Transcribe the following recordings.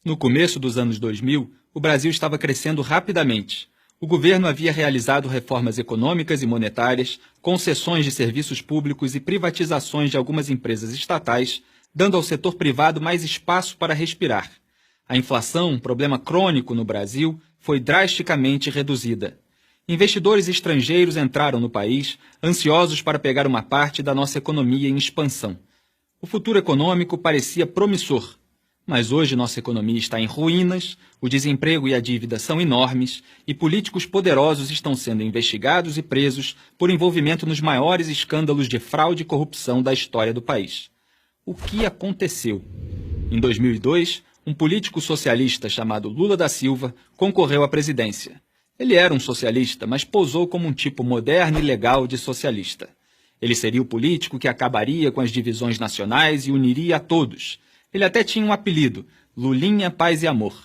No começo dos anos 2000, o Brasil estava crescendo rapidamente. O governo havia realizado reformas econômicas e monetárias, concessões de serviços públicos e privatizações de algumas empresas estatais, dando ao setor privado mais espaço para respirar. A inflação, um problema crônico no Brasil, foi drasticamente reduzida. Investidores estrangeiros entraram no país, ansiosos para pegar uma parte da nossa economia em expansão. O futuro econômico parecia promissor. Mas hoje nossa economia está em ruínas, o desemprego e a dívida são enormes e políticos poderosos estão sendo investigados e presos por envolvimento nos maiores escândalos de fraude e corrupção da história do país. O que aconteceu? Em 2002, um político socialista chamado Lula da Silva concorreu à presidência. Ele era um socialista, mas posou como um tipo moderno e legal de socialista. Ele seria o político que acabaria com as divisões nacionais e uniria a todos. Ele até tinha um apelido, Lulinha, Paz e Amor.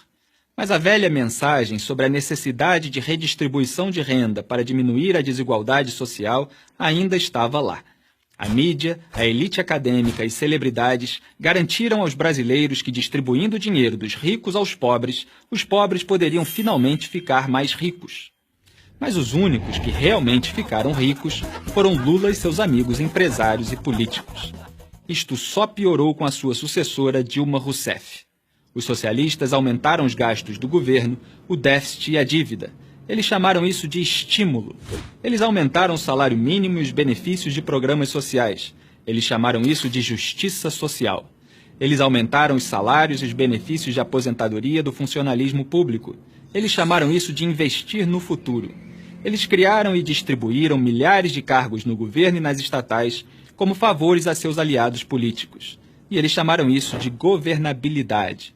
Mas a velha mensagem sobre a necessidade de redistribuição de renda para diminuir a desigualdade social ainda estava lá. A mídia, a elite acadêmica e celebridades garantiram aos brasileiros que, distribuindo o dinheiro dos ricos aos pobres, os pobres poderiam finalmente ficar mais ricos. Mas os únicos que realmente ficaram ricos foram Lula e seus amigos empresários e políticos. Isto só piorou com a sua sucessora Dilma Rousseff. Os socialistas aumentaram os gastos do governo, o déficit e a dívida. Eles chamaram isso de estímulo. Eles aumentaram o salário mínimo e os benefícios de programas sociais. Eles chamaram isso de justiça social. Eles aumentaram os salários e os benefícios de aposentadoria do funcionalismo público. Eles chamaram isso de investir no futuro. Eles criaram e distribuíram milhares de cargos no governo e nas estatais como favores a seus aliados políticos. E eles chamaram isso de governabilidade.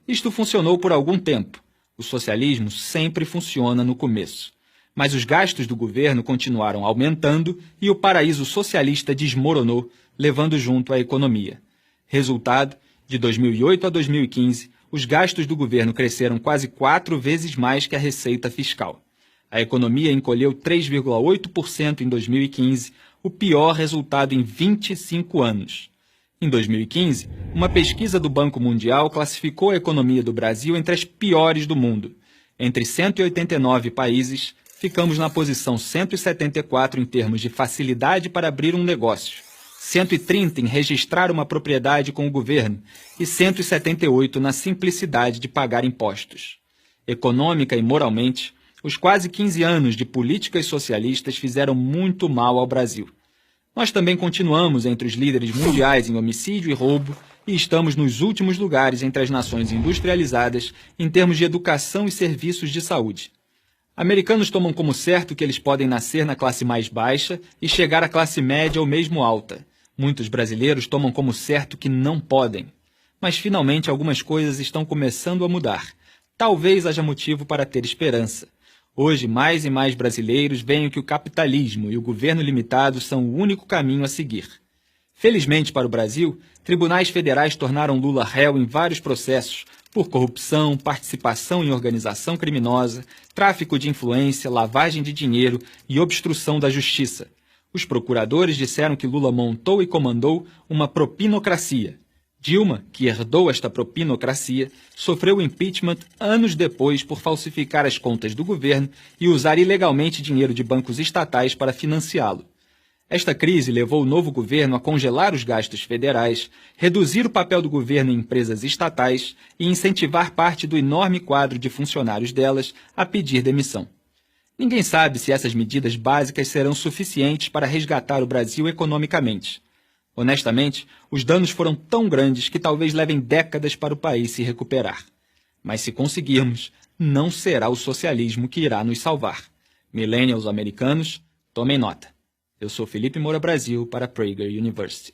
Isto funcionou por algum tempo. O socialismo sempre funciona no começo. Mas os gastos do governo continuaram aumentando e o paraíso socialista desmoronou, levando junto a economia. Resultado, de 2008 a 2015, os gastos do governo cresceram quase 4 vezes mais que a receita fiscal. A economia encolheu 3,8% em 2015, o pior resultado em 25 anos. Em 2015, uma pesquisa do Banco Mundial classificou a economia do Brasil entre as piores do mundo. Entre 189 países, ficamos na posição 174 em termos de facilidade para abrir um negócio, 130 em registrar uma propriedade com o governo e 178 na simplicidade de pagar impostos. Econômica e moralmente, os quase 15 anos de políticas socialistas fizeram muito mal ao Brasil. Nós também continuamos entre os líderes mundiais em homicídio e roubo e estamos nos últimos lugares entre as nações industrializadas em termos de educação e serviços de saúde. Americanos tomam como certo que eles podem nascer na classe mais baixa e chegar à classe média ou mesmo alta. Muitos brasileiros tomam como certo que não podem. Mas finalmente algumas coisas estão começando a mudar. Talvez haja motivo para ter esperança. Hoje, mais e mais brasileiros veem que o capitalismo e o governo limitado são o único caminho a seguir. Felizmente para o Brasil, tribunais federais tornaram Lula réu em vários processos por corrupção, participação em organização criminosa, tráfico de influência, lavagem de dinheiro e obstrução da justiça. Os procuradores disseram que Lula montou e comandou uma propinocracia. Dilma, que herdou esta propinocracia, sofreu impeachment anos depois por falsificar as contas do governo e usar ilegalmente dinheiro de bancos estatais para financiá-lo. Esta crise levou o novo governo a congelar os gastos federais, reduzir o papel do governo em empresas estatais e incentivar parte do enorme quadro de funcionários delas a pedir demissão. Ninguém sabe se essas medidas básicas serão suficientes para resgatar o Brasil economicamente. Honestamente, os danos foram tão grandes que talvez levem décadas para o país se recuperar. Mas se conseguirmos, não será o socialismo que irá nos salvar. Millennials americanos, tomem nota. Eu sou Felipe Moura Brasil para Prager University.